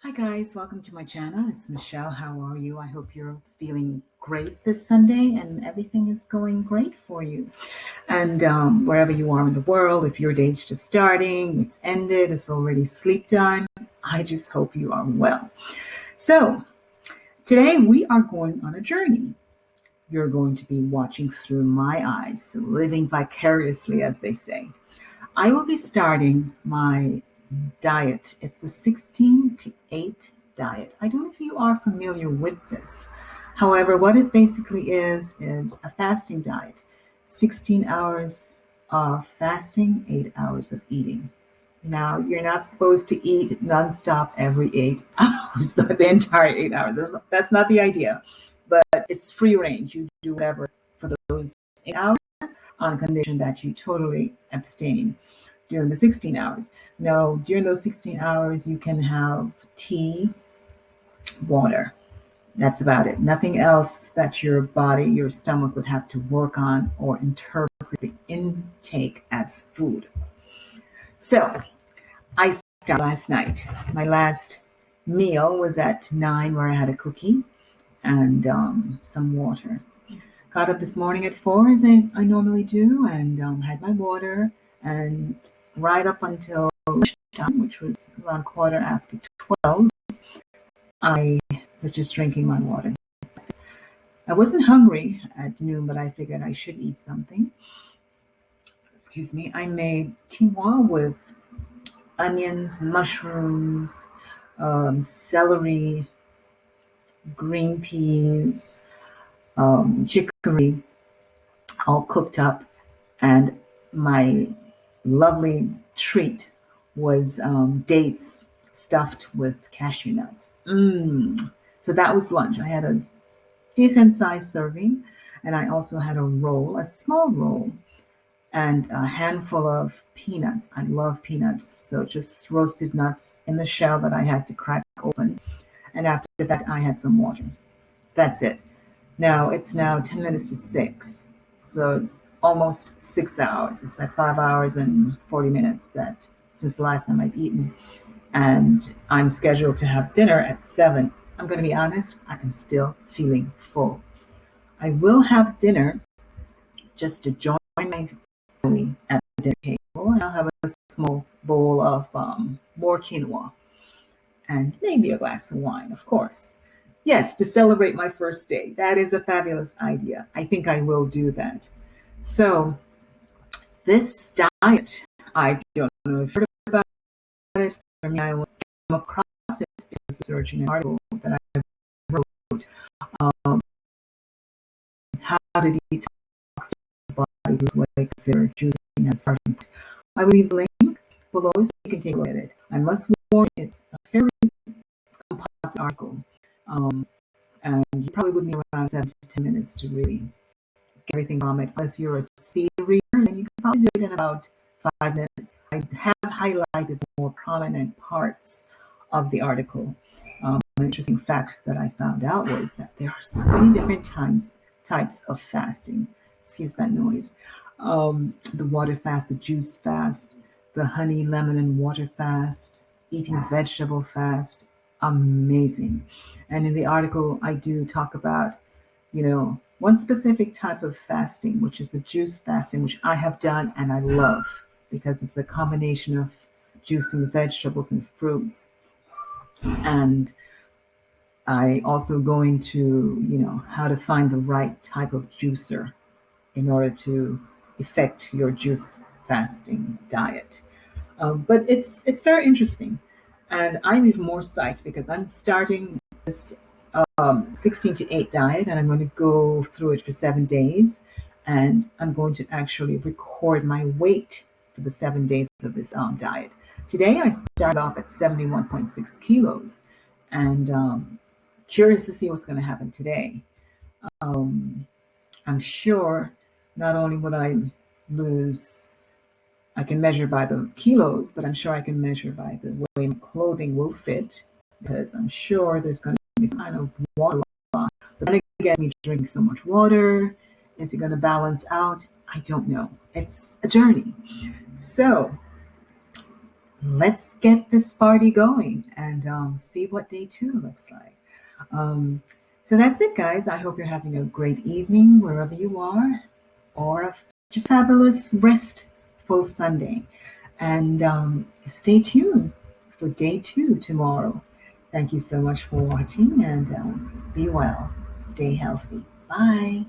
Hi guys, welcome to my channel. It's Michelle. How are you? I hope you're feeling great this Sunday and everything is going great for you. And wherever you are in the world, if your day's just starting, it's ended, it's already sleep time, I just hope you are well. So today we are going on a journey. You're going to be watching through my eyes, so living vicariously, as they say. I will be starting my diet. It's the 16 to 8 diet. I don't know if you are familiar with this. However, what it basically is a fasting diet. 16 hours of fasting, 8 hours of eating. Now, you're not supposed to eat nonstop every 8 hours, the entire 8 hours. That's not the idea. But it's free range. You do whatever for those 8 hours on condition that you totally abstain during the 16 hours. Now, during those 16 hours, you can have tea, water. That's about it. Nothing else that your body, your stomach would have to work on or interpret the intake as food. So, I started last night. My last meal was at 9, where I had a cookie and some water. Got up this morning at 4, as I normally do, and had my water. And right up until lunchtime, which was around quarter after 12, I was just drinking my water. I wasn't hungry at noon, but I figured I should eat something. Excuse me. I made quinoa with onions, mushrooms, celery, green peas, chicory, all cooked up. And my lovely treat was dates stuffed with cashew nuts. So that was lunch. I had a decent sized serving, and I also had a roll, a small roll, and a handful of peanuts. I love peanuts, so just roasted nuts in the shell that I had to crack open. And after that, I had some water. That's it. Now it's now 10 minutes to 6. So it's almost 6 hours. It's like 5 hours and 40 minutes that since the last time I've eaten. And I'm scheduled to have dinner at 7. I'm going to be honest, I am still feeling full. I will have dinner just to join my family at the dinner table. And I'll have a small bowl of more quinoa and maybe a glass of wine, of course. Yes, to celebrate my first day. That is a fabulous idea. I think I will do that. So, this diet, I don't know if you've heard about it. For me, I came across it because researching an article that I wrote. Um, how to detox your body lose weight, consider choosing as starting point. I will leave the link below so you can take a look at it. I must warn you, it's a fairly composite article. Um, and you probably would need around 7 to 10 minutes to really get everything from it. Unless you're a speed reader, then you can probably do it in about 5 minutes. I have highlighted the more prominent parts of the article. An interesting fact that I found out was that there are so many different types of fasting. Excuse that noise. The water fast, the juice fast, the honey, lemon, and water fast, eating vegetable fast. Amazing. And in the article, I do talk about, one specific type of fasting, which is the juice fasting, which I have done and I love because it's a combination of juicing vegetables and fruits. And I also go into, how to find the right type of juicer in order to effect your juice fasting diet. But it's very interesting. And I'm even more psyched because I'm starting this 16 to 8 diet, and I'm going to go through it for 7 days. And I'm going to actually record my weight for the 7 days of this diet. Today, I started off at 71.6 kilos, and curious to see what's going to happen today. Um, I'm sure not only will I lose, I can measure by the kilos, but I'm sure I can measure by the way my clothing will fit, because I'm sure there's going to be some kind of water loss. But then again, me drinking so much water, is it going to balance out? I don't know. It's a journey. So let's get this party going and see what day two looks like. Um, so that's it, guys. I hope you're having a great evening wherever you are, or just fabulous, restful Sunday. And stay tuned for day two tomorrow. Thank you so much for watching and be well. Stay healthy. Bye.